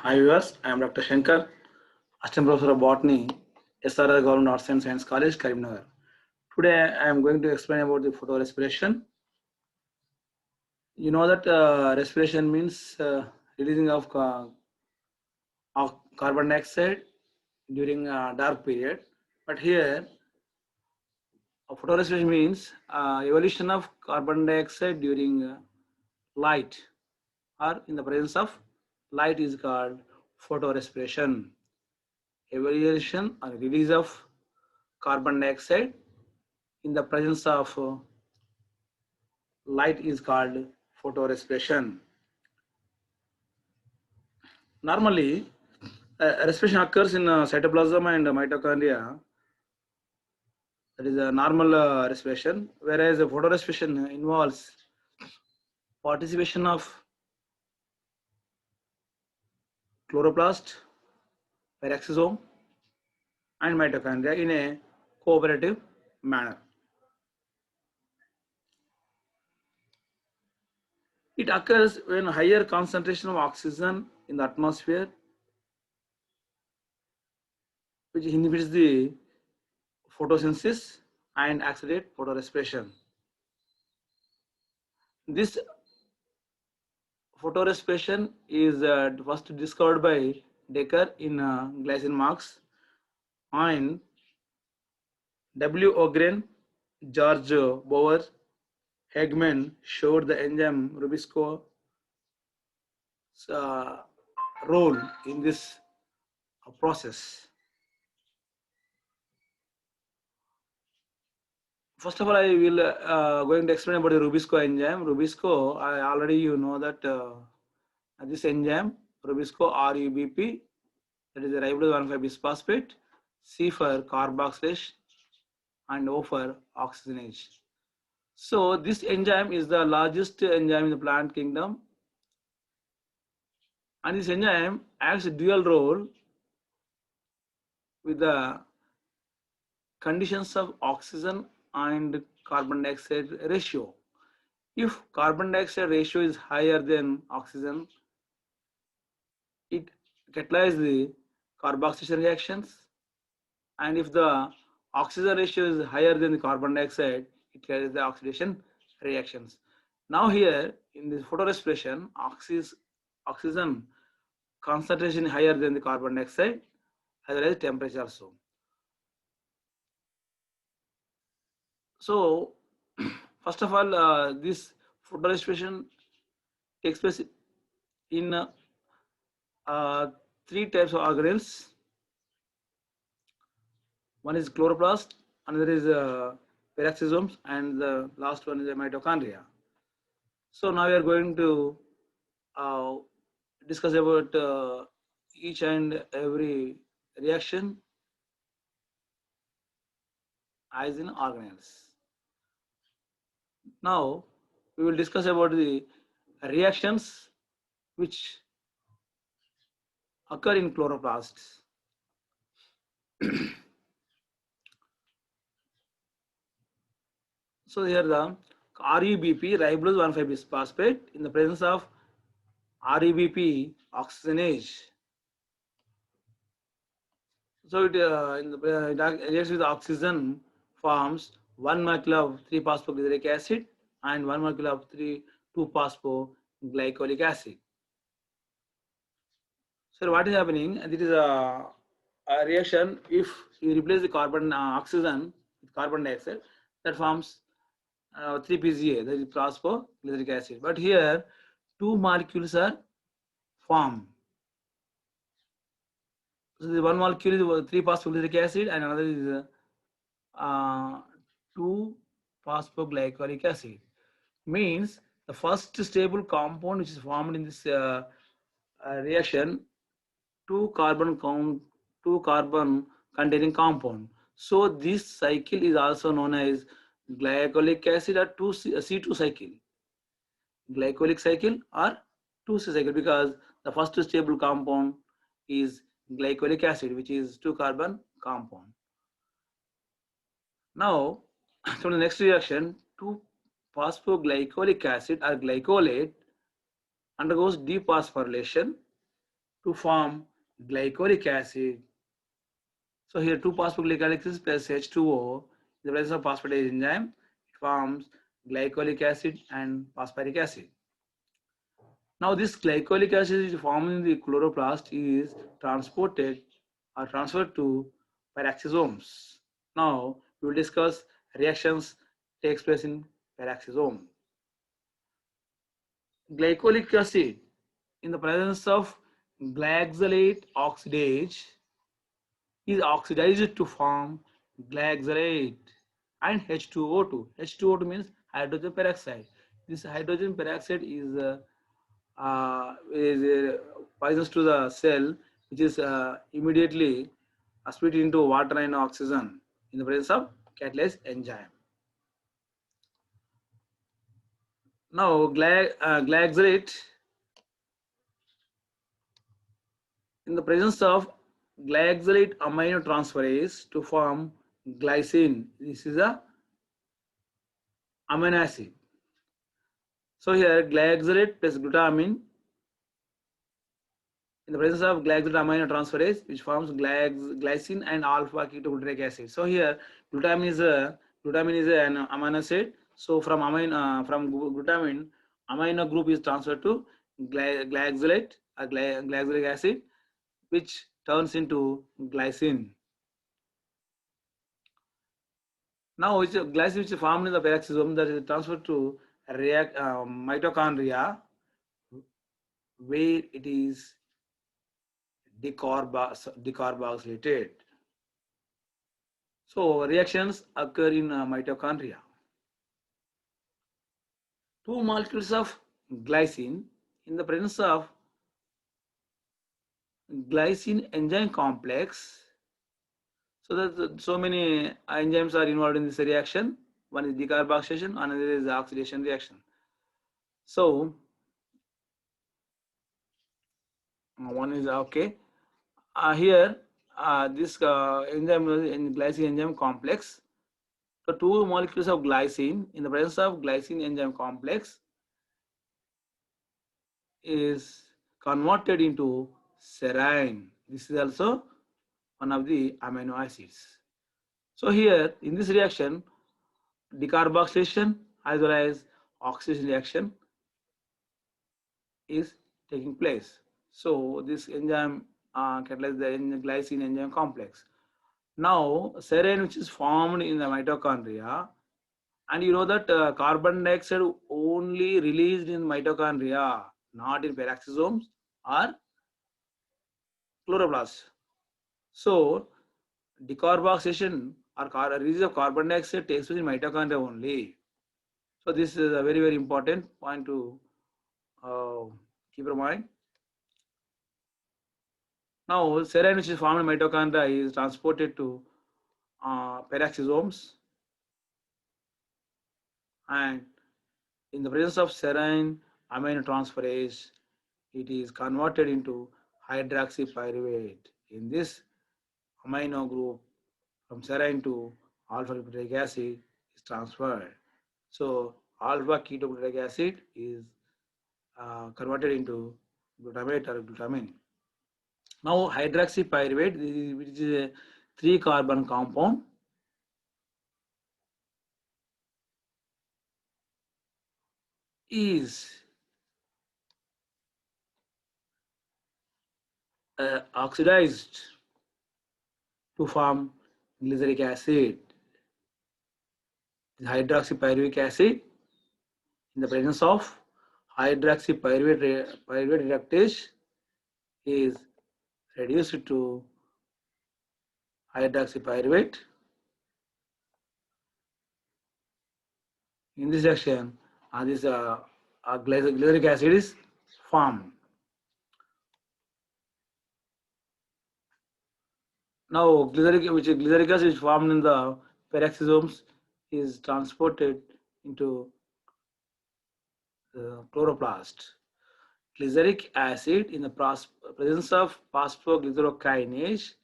Hi viewers, I am Dr. Shankar, Assistant Professor of Botany, SRR Government Arts and Science College, Karimnagar. Today I am going to explain about the photorespiration. You know that respiration means releasing of carbon dioxide during a dark period. But here, photorespiration means evolution of carbon dioxide during light or in the presence of light is called photorespiration. Evaluation or release of carbon dioxide in the presence of light is called photorespiration. Normally, respiration occurs in cytoplasm and mitochondria. That is a normal respiration, whereas photorespiration involves participation of chloroplast, peroxisome, and mitochondria in a cooperative manner. It occurs when higher concentration of oxygen in the atmosphere, which inhibits the photosynthesis and accelerate photorespiration. This photorespiration is first discovered by Decker in Gleason marks and W. Ogren, George Bower, Hegman showed the enzyme Rubisco's uh, role in this process. First of all, I will going to explain about the Rubisco enzyme. Rubisco, I already you know that this enzyme Rubisco RUBP, that is a ribose 1,5 bisphosphate, C for carboxylase, and O for oxygenase. So this enzyme is the largest enzyme in the plant kingdom, and this enzyme acts a dual role with the conditions of oxygen and carbon dioxide ratio. If carbon dioxide ratio is higher than oxygen, it catalyzes the carboxylation reactions, and if the oxygen ratio is higher than the carbon dioxide, it carries the oxidation reactions. Now here in this photorespiration, oxygen concentration is higher than the carbon dioxide as well as temperature also. So first of all, this photorespiration takes place in three types of organelles. One is chloroplast, another is peroxisomes, and the last one is the mitochondria. So now we are going to uh, discuss about each and every reaction as in organelles. Now we will discuss about the reactions which occur in chloroplasts. So here the RUBP, ribose 1,5 bisphosphate, in the presence of RUBP oxygenase. So it it reacts with oxygen, forms 1 molecule of 3-phosphoglyceric acid and 1 molecule of 2-phosphoglycolic acid. So what is happening? This is a reaction. If you replace the carbon oxygen with carbon dioxide, that forms 3-PGA, that is phosphoglyceric acid. But here, two molecules are formed. So the one molecule is 3-phosphoglyceric acid, and another is 2-phosphoglycolic acid. Means the first stable compound which is formed in this reaction, two carbon containing compound. So this cycle is also known as glycolic acid or C2 cycle. Glycolic cycle or 2C cycle, because the first stable compound is glycolic acid, which is 2-carbon compound. Now, from the next reaction, 2-phosphoglycolic acid or glycolate undergoes dephosphorylation to form glycolic acid. So here 2-phosphoglycolic acid plus H2O in the presence of phosphatase enzyme, it forms glycolic acid and phosphoric acid. Now this glycolic acid is formed in the chloroplast is transported or transferred to peroxisomes. Now we will discuss reactions takes place in peroxisome. Glycolic acid in the presence of glyxolate oxidase is oxidized to form glyxolate and H2O2. H2O2 means hydrogen peroxide. This hydrogen peroxide is poisonous to the cell, which is immediately split into water and oxygen in the presence of catalase enzyme. Now, glyxolate in the presence of glyxolate aminotransferase to form glycine. This is a amino acid. So here glyxolate plus glutamine in the presence of glyxolate aminotransferase, which forms glycine and alpha ketoglutarate acid. So here glutamine is an amino acid. So from glutamine, amino group is transferred to glyxolate glyxolic acid, which turns into glycine. Now, glycine which is formed in the peroxisome that is transferred to mitochondria, where it is decarboxylated. So reactions occur in mitochondria. Two molecules of glycine in the presence of glycine enzyme complex. So that so many enzymes are involved in this reaction. One is decarboxylation, another is oxidation reaction. So one is okay. Here this enzyme in glycine enzyme complex. So two molecules of glycine in the presence of glycine enzyme complex is converted into serine. This is also one of the amino acids. So here in this reaction, decarboxylation as well as oxidation reaction is taking place. So this enzyme catalyzes the glycine enzyme complex. Now serine, which is formed in the mitochondria, and you know that carbon dioxide only released in mitochondria, not in peroxisomes or chloroplasts. So decarboxylation or release of carbon dioxide takes place in mitochondria only. So this is a very important point to keep in mind. Now serine, which is formed in mitochondria, is transported to peroxisomes, and in the presence of serine aminotransferase, it is converted into hydroxypyruvate. In this amino group, from serine to alpha lipoic acid is transferred. So alpha ketoglutarate acid is converted into glutamate or glutamine. Now hydroxypyruvate, which is a 3-carbon compound, is oxidized to form glyceric acid. Hydroxypyruvic acid in the presence of hydroxypyruvate reductase is reduced to hydroxypyruvate. In this reaction, this glyceric acid is formed. Now, glyceric acid is formed in the peroxisomes is transported into the chloroplast. Glyceric acid in the presence of phosphoglycerokinase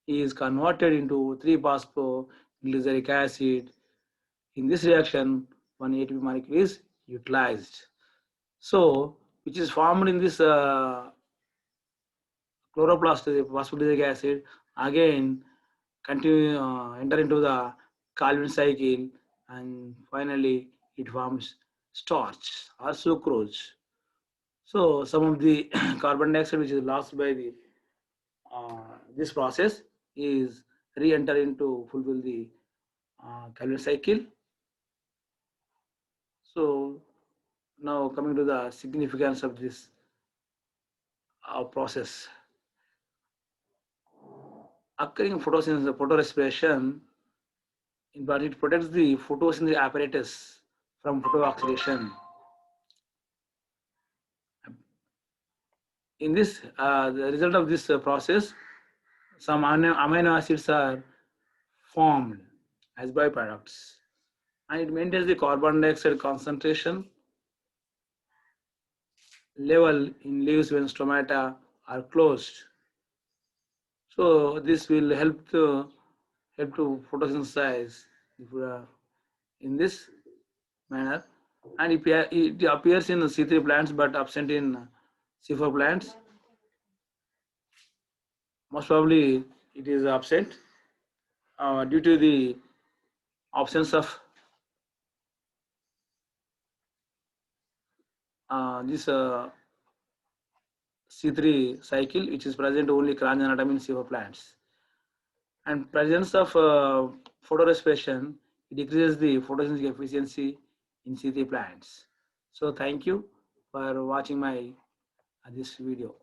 is converted into 3-phosphoglyceric acid. In this reaction, one ATP molecule is utilized. So, which is formed in this chloroplast, the phosphoric acid, again continue enter into the Calvin cycle, and finally it forms starch or sucrose. So some of the carbon dioxide which is lost by the this process is re-enter into fulfill the Calvin cycle. So now coming to the significance of this process occurring photosynthesis, photorespiration, in part it protects the photosynthesis apparatus from photooxidation. In this, the result of this process, some amino acids are formed as byproducts, and it maintains the carbon dioxide concentration level in leaves when stomata are closed. So this will help to photosynthesize in this manner, and it appears in C3 plants but absent in C4 plants. Most probably it is absent due to the absence of this C3 cycle, which is present only Cranionatum in C4 plants. And presence of photorespiration decreases the photosynthetic efficiency in C3 plants. So thank you for watching my this video.